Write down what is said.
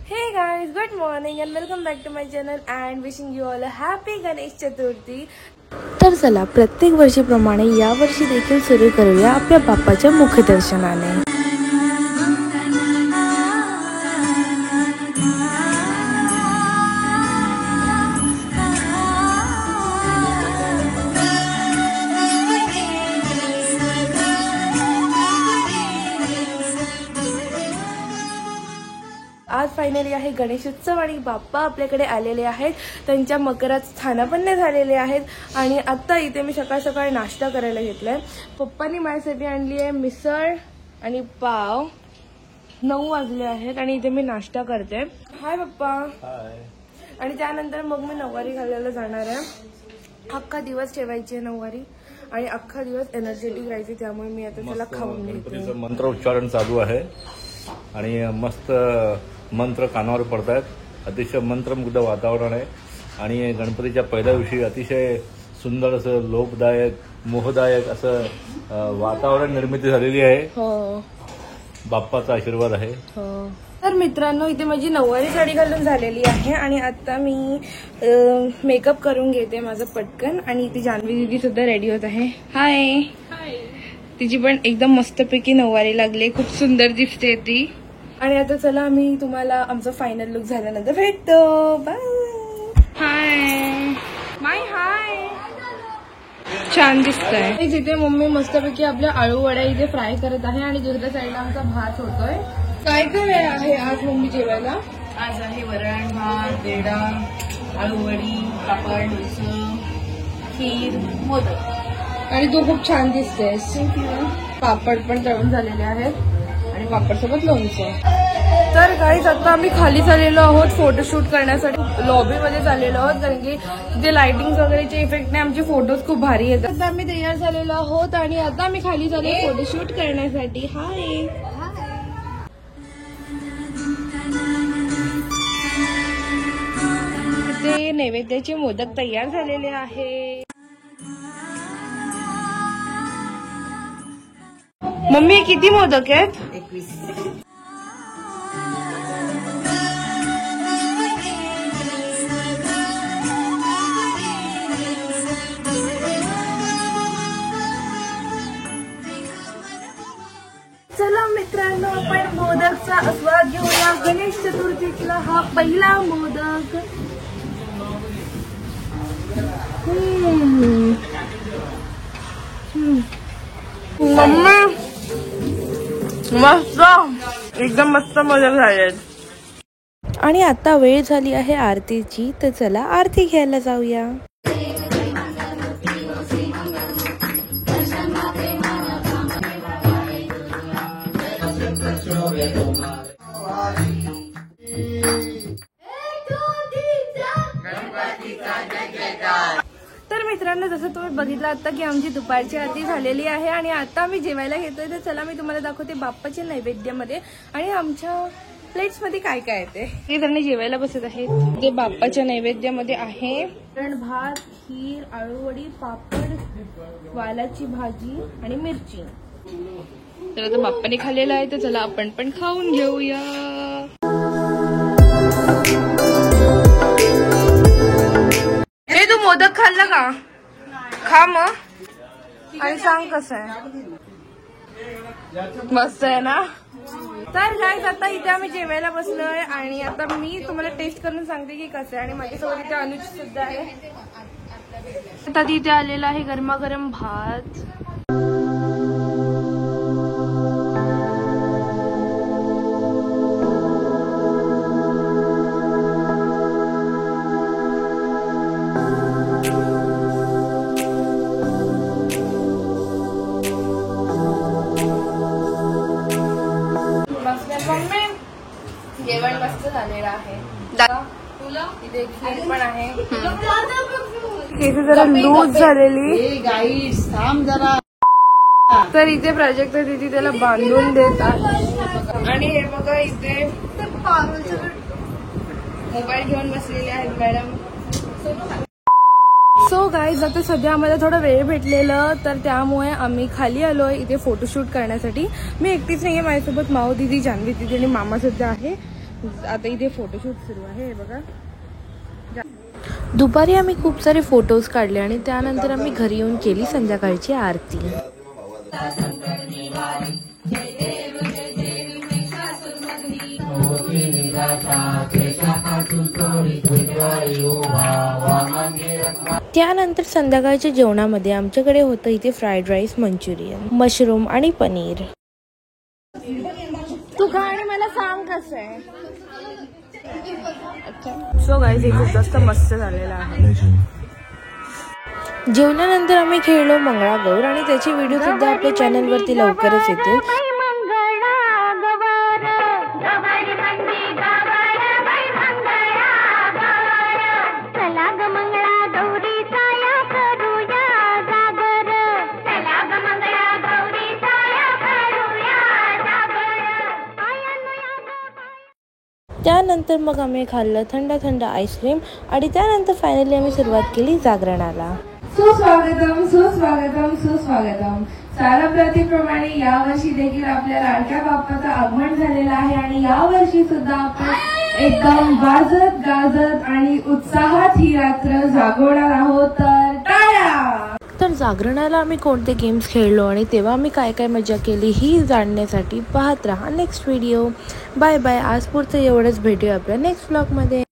Hey guys, good morning and welcome back to my channel and wishing you all a happy Ganesh Chaturthi. तर चला प्रत्येक वर्षीप्रमाणे या वर्षी देखील सुरू करूया आपल्या बाप्पाच्या मुखदर्शनाने. आज फायनली आहे गणेशोत्सव आणि बाप्पा आपल्याकडे आलेले आहेत. त्यांच्या मकरात स्थानापन्न झालेले आहेत आणि आता इथे मी सकाळ सकाळी नाश्ता करायला घेतलाय. पप्पांनी माझ्यासाठी आणली आहे मिसळ आणि पाव. 9 वाजले आहेत आणि इथे मी नाश्ता करते. हाय पप्पा. हाय. आणि त्यानंतर मग मी नऊवारी घालायला जाणार आहे. अख्खा दिवस ठेवायची आहे नऊवारी आणि अख्खा दिवस एनर्जेटिक राहायची, त्यामुळे मी आता त्याला खाऊन घेते. मंत्र उच्चारण चालू आहे आणि मस्त मंत्र कानावर पडतात. अतिशय मंत्रमुग्ध वातावरण आहे आणि गणपतीच्या पहिल्या दिवशी अतिशय सुंदर असं लोभदायक मोहदायक असं वातावरण निर्मिती झालेली आहे. हो, बाप्पाचा आशीर्वाद आहे. हो. तर मित्रांनो, इथे माझी नऊवारी साडी घालून झालेली आहे आणि आता मी मेकअप करून घेते माझं पटकन. आणि इथे जान्हवी दीदी सुद्धा रेडी होत आहे. हाय. तिची पण एकदम मस्तपैकी नऊवारी लागली, खूप सुंदर दिसते ती. आणि आता चला आम्ही तुम्हाला आमचा फायनल लुक झाल्यानंतर भेटतो. बाय. Hi my. हाय. छान दिसतंय. जिथे मम्मी मस्तपैकी आपल्या आळू वड्या इथे फ्राय करत आहे आणि दुसऱ्या साईडला आमचा भात होतोय. काय काय आहे आज मम्मी जेवायला? आज आहे वरण भात, बेडा, आळूवडी, पापड, लोणचं, खीर, मोदक. आणि तू खूप छान दिसतेस. पापड पण तळून झालेले आहेत आणि पापड सोबत लोणचं. तर गाईज आता आम्ही खाली चाललेलो आहोत फोटोशूट करण्यासाठी. लॉबीमध्ये चाललेलो आहोत कारण की तिथे लाइटिंग वगैरेचे इफेक्टने आमचे फोटोज खूप भारी येतात. आता आम्ही तयार झालेलो आहोत आणि आता आम्ही खाली चाललो फोटोशूट करण्यासाठी. हाय. ते नैवेद्याचे मोदक तयार झालेले आहे. मम्मी किती मोदक आहेत? 21. चला मित्रांनो, आपण मोदकचा आस्वाद घेऊया. गणेश चतुर्थीतला हा पहिला मोदक. मम्मी मस्त, एकदम मस्त मोदक झाले. आणि आता वेळ झाली आहे आरतीची, तर चला आरती घ्यायला जाऊया. तर मित्रांनो, जसं तुम्ही बघितलं आता की आमची दुपारची आरती झालेली आहे आणि आता आम्ही जेवायला घेतोय. तर चला मी तुम्हाला दाखवते बाप्पाच्या नैवेद्यामध्ये आणि आमच्या प्लेट्स मध्ये काय काय येते. हे जण जेवायला बसत आहेत. ते बाप्पाच्या नैवेद्यामध्ये आहे वरण भात, खीर, आळूवडी, पापड, वालाची भाजी आणि मिरची. तर आता बाप्पाने खाल्लेलं आहे, तर चला आपण पण खाऊन घेऊया. हे तू मोदक खाल्लं का? खा मग आणि सांग कसं आहे. मस्त आहे ना? तर गाईज आता इथे आम्ही जेवायला बसलोय आणि आता मी तुम्हाला टेस्ट करून सांगते की कसं आहे. आणि माझ्यासोबत इथे अनुज सुद्धा आहे. आता तिथे आलेला आहे गरमागरम भात. जेवण मस्त झालेलं आहे. इथे खीर पण आहे. केस जरा लूज झालेली. तर इथे प्राजक्ता दिदी त्याला बांधून देतात. आणि हे बघा इथे मोबाईल घेऊन बसलेले आहेत मॅडम. सो गाईज, आता सध्या आम्हाला थोडा वेळ भेटलेलं, तर त्यामुळे आम्ही खाली आलोय इथे फोटोशूट करण्यासाठी. मी एकटीच नाहीये, माझ्यासोबत माऊ दीदी, जान्हवी दीदी आणि मामा सुद्धा आहे. आता इथे फोटोशूट सुरू आहे बघा. दुपारी आम्ही खूप सारे फोटोज काढले आणि त्यानंतर आम्ही घरी येऊन केली संध्याकाळची आरती. त्यानंतर संध्याकाळच्या जेवणामध्ये आमच्याकडे होतं इथे फ्राईड राईस, मंचुरियन, मशरूम आणि पनीर. तू खा आणि मला सांग कसं आहे. सो गाईज हे खूप जास्त मस्त झालेलं आहे. जेवणानंतर आम्ही खेळलो मंगळागौर आणि त्याचे व्हिडिओ सुद्धा आपल्या चॅनलवरती लवकरच येतील. त्यानंतर मग आम्ही खाल्लं थंड थंड आईस्क्रीम आणि त्यानंतर फायनली आम्ही सुरुवात केली जागरणाला. सुस्वागतम सुस्वागतम सुस्वागतम. सालाप्रतीप्रमाणे यावर्षी देखील आपल्या लाडक्या बाप्पाचं आगमन झालेलं आहे आणि यावर्षी सुद्धा आपण एकदम वाजत गाजत आणि उत्साहात ही रात्र जागवणार आहोत. तर टाळ्या. तर जागरणाला आम्ही कोणते गेम्स खेळलो आणि तेव्हा आम्ही काय काय मजा केली ही जाणण्यासाठी पाहत राहा नेक्स्ट व्हिडिओ. Bye bye. आज पुरतं एवढंच. भेटूया आपल्या नेक्स्ट व्लॉगमध्ये.